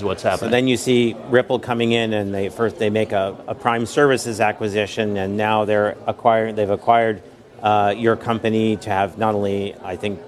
is what's happening. So then you see Ripple coming in, and they make a Prime Services acquisition, and now they've acquired your company to have not only, I think,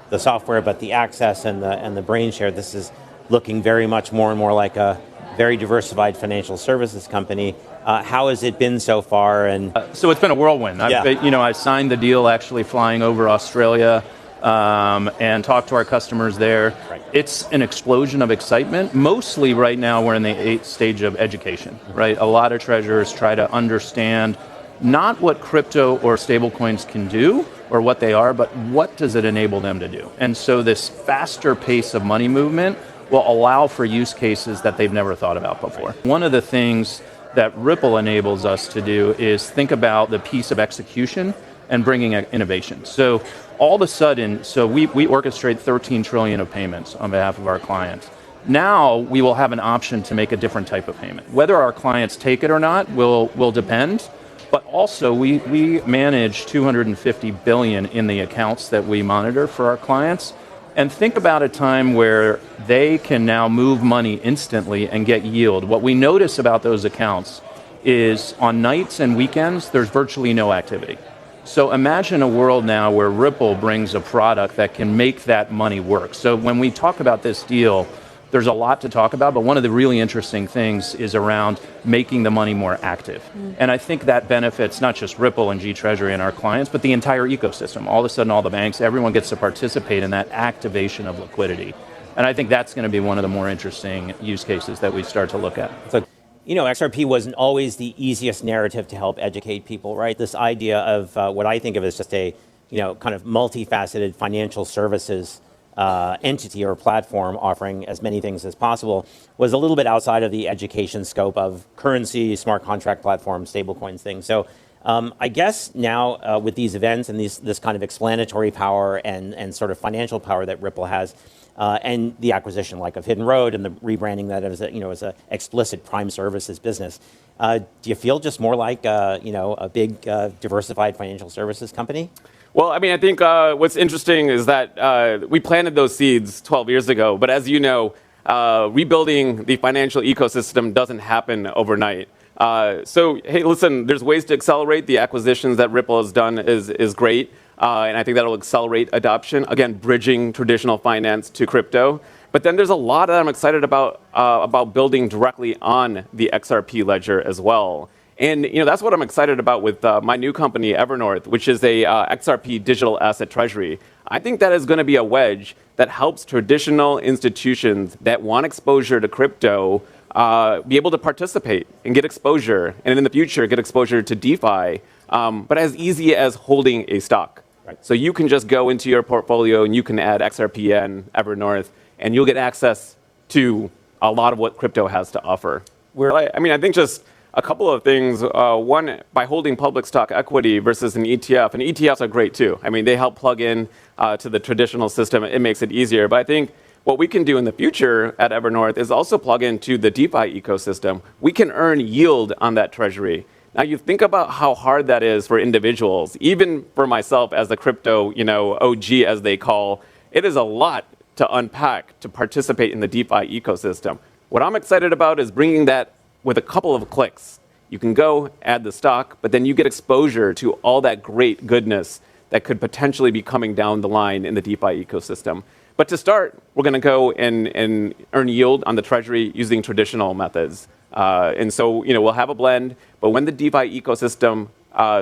the software, but the access and the brain share. This is looking very much more and more like a very diversified financial services company. How has it been so far? And so it's been a whirlwind. I signed the deal actually flying over Australia and talked to our customers there. Right. It's an explosion of excitement. Mostly right now we're in the 8th stage of education, right? A lot of treasurers try to understand not what crypto or stablecoins can do or what they are, but what does it enable them to do? And so this faster pace of money movement will allow for use cases that they've never thought about before. One of the things that Ripple enables us to do is think about the piece of execution and bringing innovation. So all of a sudden, we orchestrate 13 trillion of payments on behalf of our clients. Now we will have an option to make a different type of payment. Whether our clients take it or not will depend, but also we manage 250 billion in the accounts that we monitor for our clients. And think about a time where they can now move money instantly and get yield. What we notice about those accounts is on nights and weekends, there's virtually no activity. So imagine a world now where Ripple brings a product that can make that money work. So when we talk about this deal, there's a lot to talk about, but one of the really interesting things is around making the money more active. And I think that benefits not just Ripple and GTreasury and our clients, but the entire ecosystem. All of a sudden, all the banks, everyone gets to participate in that activation of liquidity. And I think that's going to be one of the more interesting use cases that we start to look at. So, XRP wasn't always the easiest narrative to help educate people, right? This idea of what I think of as just a, kind of multifaceted financial services entity or platform offering as many things as possible was a little bit outside of the education scope of currency, smart contract platforms, stablecoins, things. So I guess now with these events and this kind of explanatory power and sort of financial power that Ripple has, and the acquisition like of Hidden Road and the rebranding that as a explicit Prime Services business, do you feel just more like a big diversified financial services company? Well, I think what's interesting is that we planted those seeds 12 years ago, but as you know, rebuilding the financial ecosystem doesn't happen overnight. So, hey, listen, there's ways to accelerate. The acquisitions that Ripple has done is great, and I think that'll accelerate adoption. Again, bridging traditional finance to crypto. But then there's a lot that I'm excited about building directly on the XRP Ledger as well. And that's what I'm excited about with my new company, Evernorth, which is a XRP digital asset treasury. I think that is going to be a wedge that helps traditional institutions that want exposure to crypto be able to participate and get exposure, and in the future get exposure to DeFi, but as easy as holding a stock. Right. So you can just go into your portfolio and you can add XRPN, Evernorth, and you'll get access to a lot of what crypto has to offer. I think just a couple of things. One, by holding public stock equity versus an ETF, and ETFs are great too. They help plug in to the traditional system. It makes it easier. But I think what we can do in the future at Evernorth is also plug into the DeFi ecosystem. We can earn yield on that treasury. Now you think about how hard that is for individuals, even for myself as the crypto, OG as they call, it is a lot to unpack to participate in the DeFi ecosystem. What I'm excited about is bringing that with a couple of clicks. You can go add the stock, but then you get exposure to all that great goodness that could potentially be coming down the line in the DeFi ecosystem. But to start, we're going to go and earn yield on the treasury using traditional methods. And so, we'll have a blend, but when the DeFi ecosystem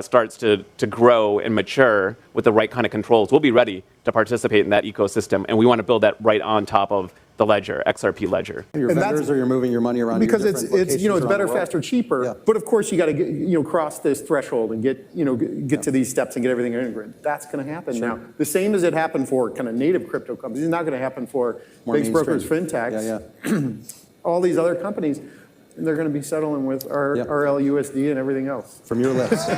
starts to grow and mature with the right kind of controls, we'll be ready to participate in that ecosystem. And we want to build that right on top of the ledger, XRP Ledger. Your vendors, or you're moving your money around because it's better, faster, cheaper. Yeah. But of course, you got to cross this threshold and get to these steps and get everything integrated. That's going to happen now. The same as it happened for kind of native crypto companies. It's not going to happen for big brokers, fintechs, all these other companies. They're going to be settling with our RLUSD and everything else. From your lips.